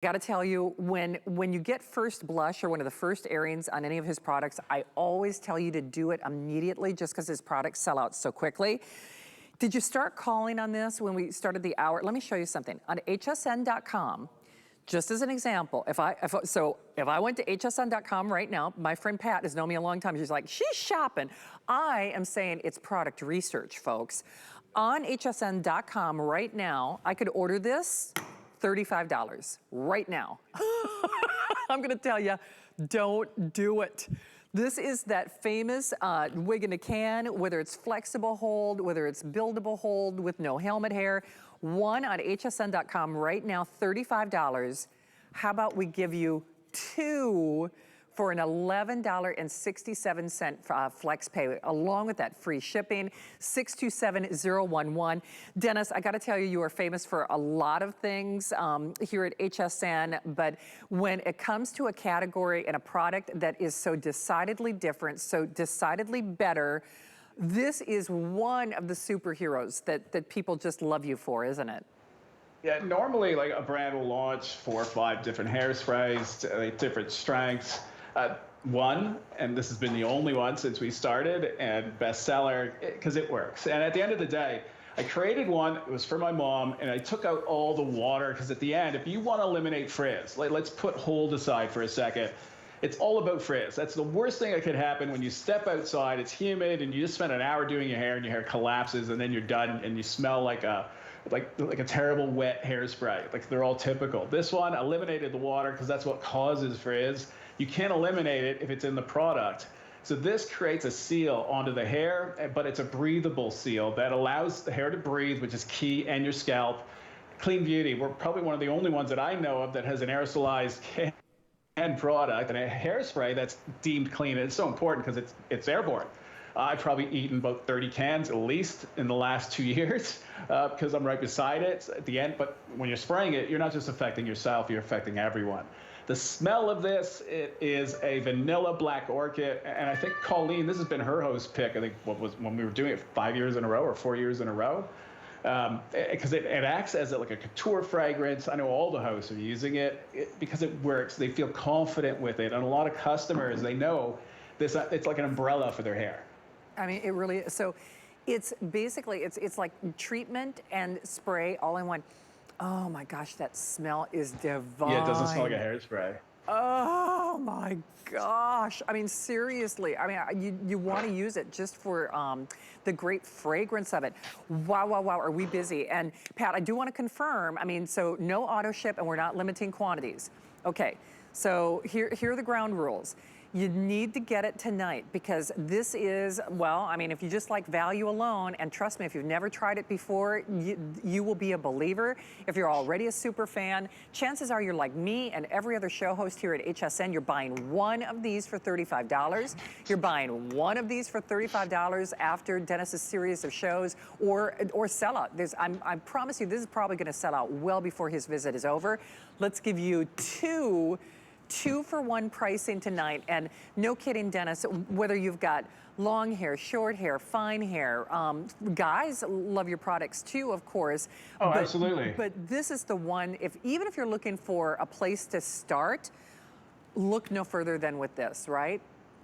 Got to tell you, when you get first blush or one of the first airings on any of his products, I always tell you to do it immediately just because his products sell out so quickly. Did you start calling on this when we started the hour? Let me show you something. On hsn.com, just as an example, if I went to hsn.com right now, my friend Pat has known me a long time. She's like, she's shopping. I am saying it's product research, folks. On hsn.com right now, I could order this $35 right now. I'm gonna tell you, don't do it. This is that famous wig in a can, whether it's flexible hold, whether it's buildable hold with no helmet hair. One on hsn.com right now, $35. How about we give you two for an $11.67 flex pay, along with that free shipping, 627011. Dennis, I gotta tell you, you are famous for a lot of things here at HSN, but when it comes to a category and a product that is so decidedly different, so decidedly better, this is one of the superheroes that people just love you for, isn't it? Yeah, normally like a brand will launch 4 or 5 different hairsprays, different strengths. One, and this has been the only one since we started, and bestseller, because it works. And at the end of the day, I created one, it was for my mom, and I took out all the water, because at the end, if you want to eliminate frizz, let's put hold aside for a second. It's all about frizz. That's the worst thing that could happen when you step outside, it's humid, and you just spend an hour doing your hair, and your hair collapses, and then you're done, and you smell like a terrible wet hairspray. Like, they're all typical. This one eliminated the water because that's what causes frizz. You can't eliminate it if it's in the product. So this creates a seal onto the hair, but it's a breathable seal that allows the hair to breathe, which is key, and your scalp. Clean Beauty, we're probably one of the only ones that I know of that has an aerosolized can product and a hairspray that's deemed clean. And it's so important because it's airborne. I've probably eaten about 30 cans at least in the last 2 years because I'm right beside it at the end. But when you're spraying it, you're not just affecting yourself, you're affecting everyone. The smell of this, it is a vanilla black orchid. And I think Colleen, this has been her host pick, I think what was when we were doing it 5 years in a row or 4 years in a row. Because it acts as like a couture fragrance. I know all the hosts are using it because it works. They feel confident with it. And a lot of customers, they know this. It's like an umbrella for their hair. I mean, it really is. So it's basically, it's like treatment and spray all in one. Oh my gosh, that smell is divine. Yeah, it doesn't smell like a hairspray. Oh my gosh. I mean, seriously. I mean, you want to use it just for the great fragrance of it. Wow, wow, wow, are we busy? And Pat, I do want to confirm, I mean, so no auto ship and we're not limiting quantities. Okay, so here are the ground rules. You need to get it tonight because this is, well, I mean, if you just like value alone, and trust me, if you've never tried it before, you will be a believer. If you're already a super fan, chances are you're like me and every other show host here at HSN, you're buying one of these for $35. You're buying one of these for $35 after Dennis's series of shows or sell out. I promise you, this is probably gonna sell out well before his visit is over. Let's give you two for one pricing tonight. And no kidding, Dennis, whether you've got long hair, short hair, fine hair, guys love your products too, of course. Oh, absolutely. But this is the one, even if you're looking for a place to start, look no further than with this, right?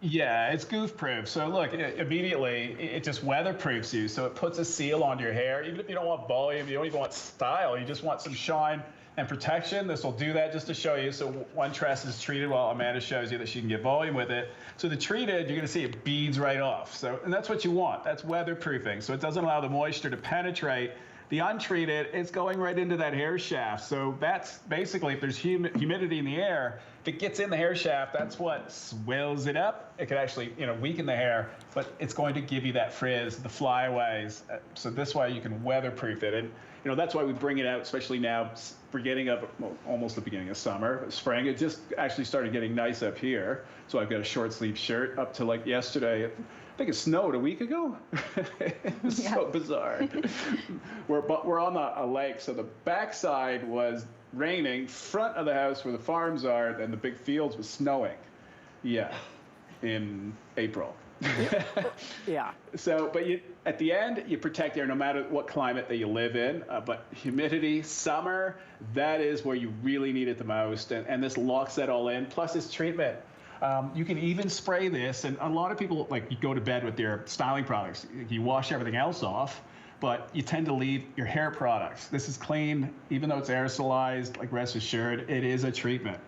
Yeah, it's goof proof. So look, immediately it just weatherproofs you. So it puts a seal on your hair. Even if you don't want volume, you don't even want style, you just want some shine and protection. This will do that just to show you. So one tress is treated while Amanda shows you that she can get volume with it. So the treated, you're gonna see it beads right off. So, and that's what you want. That's weatherproofing. So it doesn't allow the moisture to penetrate. The untreated, it's going right into that hair shaft. So that's basically, if there's humidity in the air, if it gets in the hair shaft, that's what swells it up. It could actually, weaken the hair, but it's going to give you that frizz, the flyaways. So this way you can weatherproof it. And that's why we bring it out, especially now, beginning of, almost the beginning of summer, spring. It just actually started getting nice up here. So I've got a short sleeve shirt up to like yesterday. I think it snowed a week ago. It was so bizarre. We're on a lake, so the backside was raining, front of the house where the farms are, and the big fields was snowing. Yeah, in April. Yeah. So, but at the end, you protect air no matter what climate that you live in. But humidity, summer, that is where you really need it the most. And this locks that all in. Plus, this treatment. You can even spray this, and a lot of people, like, you go to bed with your styling products. You wash everything else off, but you tend to leave your hair products. This is clean, even though it's aerosolized, like, rest assured, it is a treatment.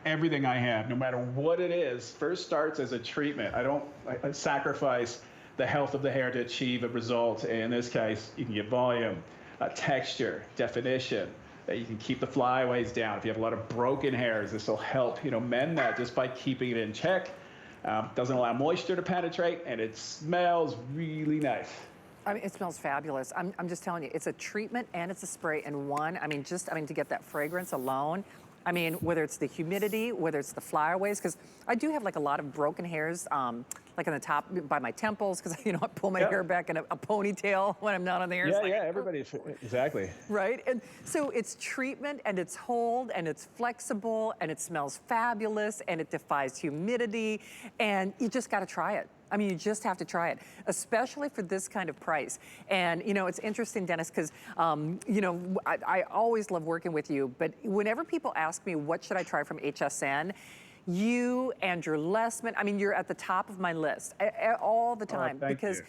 Everything I have, no matter what it is, first starts as a treatment. I sacrifice the health of the hair to achieve a result. In this case, you can get volume, texture, definition. You can keep the flyaways down. If you have a lot of broken hairs, this will help, mend that just by keeping it in check. Doesn't allow moisture to penetrate, and it smells really nice. I mean, it smells fabulous. I'm just telling you, it's a treatment and it's a spray in one. I mean, to get that fragrance alone. I mean, whether it's the humidity, whether it's the flyaways, because I do have like a lot of broken hairs, like on the top by my temples, because I pull my hair back in a ponytail when I'm not on the air. Yeah, everybody, exactly. Right, and so it's treatment and it's hold and it's flexible and it smells fabulous and it defies humidity, and you just got to try it. I mean, you just have to try it, especially for this kind of price. And, it's interesting, Dennis, because, I always love working with you, but whenever people ask me, what should I try from HSN? You, Andrew Lessman, I mean, you're at the top of my list all the time. Because,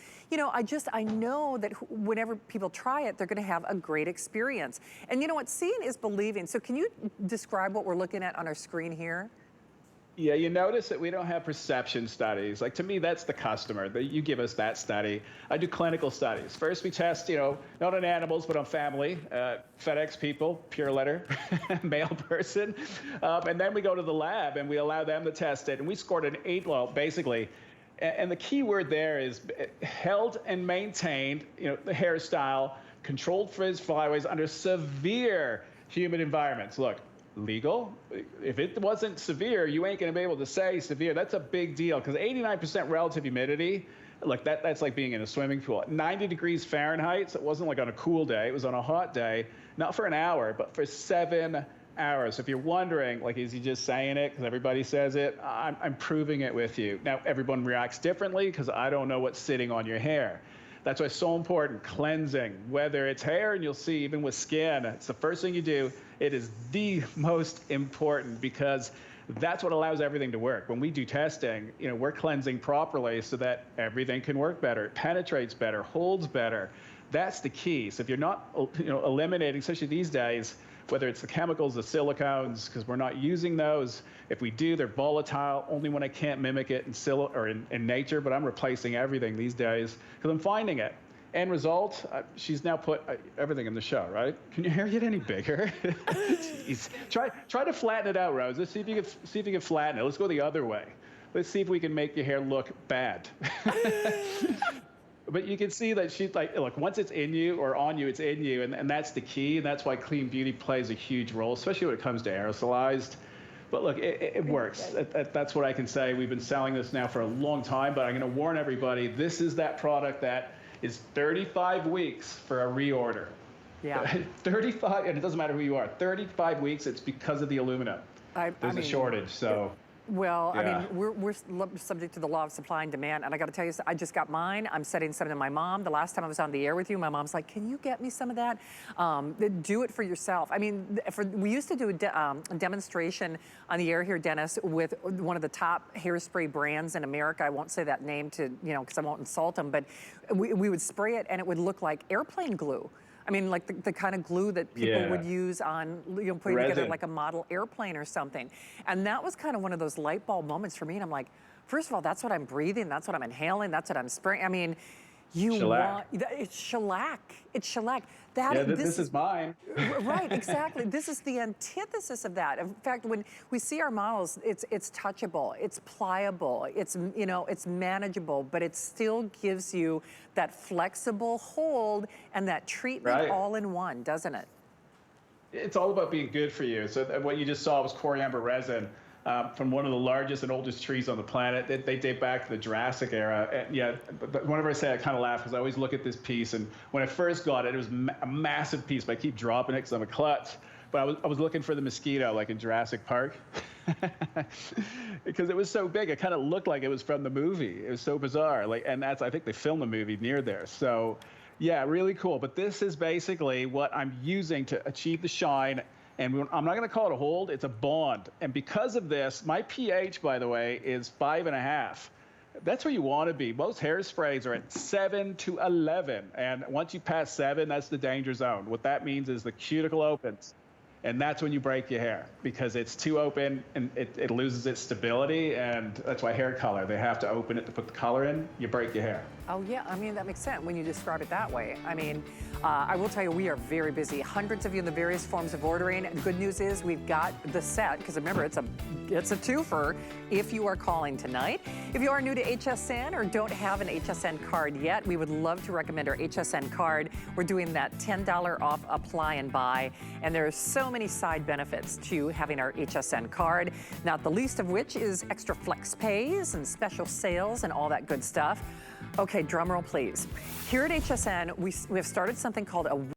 I know that whenever people try it, they're going to have a great experience. And you know what? Seeing is believing. So can you describe what we're looking at on our screen here? Yeah, you notice that we don't have perception studies. Like, to me, that's the customer. You give us that study. I do clinical studies. First, we test, not on animals, but on family, FedEx people, pure letter, male person. And then we go to the lab and we allow them to test it. And we scored an 8, basically. And the key word there is held and maintained, the hairstyle, controlled frizz flyaways under severe humid environments. Look. Legal. If it wasn't severe, you ain't going to be able to say severe. That's a big deal, because 89% relative humidity, like that's like being in a swimming pool. 90 degrees Fahrenheit, so it wasn't like on a cool day. It was on a hot day, not for an hour, but for 7 hours. So if you're wondering, like, is he just saying it because everybody says it? I'm proving it with you. Now, everyone reacts differently because I don't know what's sitting on your hair. That's why it's so important, cleansing, whether it's hair, and you'll see even with skin, it's the first thing you do. It is the most important, because that's what allows everything to work. When we do testing, we're cleansing properly so that everything can work better. It penetrates better, holds better. That's the key. So if you're not, eliminating, especially these days, whether it's the chemicals, the silicones, because we're not using those. If we do, they're volatile, only when I can't mimic it in nature, but I'm replacing everything these days because I'm finding it. End result, she's now put everything in the show, right? Can your hair get any bigger? Jeez. Try to flatten it out, Rose. Let's see if you can flatten it. Let's go the other way. Let's see if we can make your hair look bad. But you can see that she's like, look, once it's in you or on you, it's in you. And that's the key. And that's why clean beauty plays a huge role, especially when it comes to aerosolized. But look, it works. That's what I can say. We've been selling this now for a long time, but I'm going to warn everybody, this is that product that is 35 weeks for a reorder. Yeah. 35, and it doesn't matter who you are, 35 weeks, it's because of the aluminum. There's a shortage, so. Well, yeah. I mean, we're subject to the law of supply and demand, and I got to tell you, I just got mine. I'm setting some to my mom. The last time I was on the air with you, my mom's like, "Can you get me some of that?" Do it for yourself. I mean, we used to do a demonstration on the air here, Dennis, with one of the top hairspray brands in America. I won't say that name because I won't insult them, but we would spray it, and it would look like airplane glue. I mean, like the kind of glue that people would use on, putting together like a model airplane or something. And that was kind of one of those light bulb moments for me. And I'm like, first of all, that's what I'm breathing. That's what I'm inhaling. That's what I'm spraying. I mean, it's shellac. It's shellac. This is mine. Right, exactly. This is the antithesis of that. In fact, when we see our models, it's touchable, it's pliable, it's manageable, but it still gives you that flexible hold and that treatment all in one, doesn't it? It's all about being good for you. So what you just saw was coriander resin. From one of the largest and oldest trees on the planet. They date back to the Jurassic era. And but whenever I say it, I kind of laugh because I always look at this piece. And when I first got it, it was a massive piece, but I keep dropping it because I'm a klutz. But I was looking for the mosquito, like in Jurassic Park. Because it was so big, it kind of looked like it was from the movie. It was so bizarre. Like, and that's, I think they filmed the movie near there. So yeah, really cool. But this is basically what I'm using to achieve the shine. And I'm not going to call it a hold, it's a bond. And because of this, my pH, by the way, is 5.5. That's where you want to be. Most hairsprays are at 7 to 11. And once you pass 7, that's the danger zone. What that means is the cuticle opens. And that's when you break your hair, because it's too open and it loses its stability. And that's why hair color, they have to open it to put the color in. You break your hair. Oh, yeah. I mean, that makes sense when you describe it that way. I mean, I will tell you, we are very busy. Hundreds of you in the various forms of ordering. The good news is we've got the set, because remember, it's a twofer if you are calling tonight. If you are new to HSN or don't have an HSN card yet, we would love to recommend our HSN card. We're doing that $10 off apply and buy. And there are so many side benefits to having our HSN card, not the least of which is extra flex pays and special sales and all that good stuff. Okay, drum roll, please. Here at HSN, we have started something called a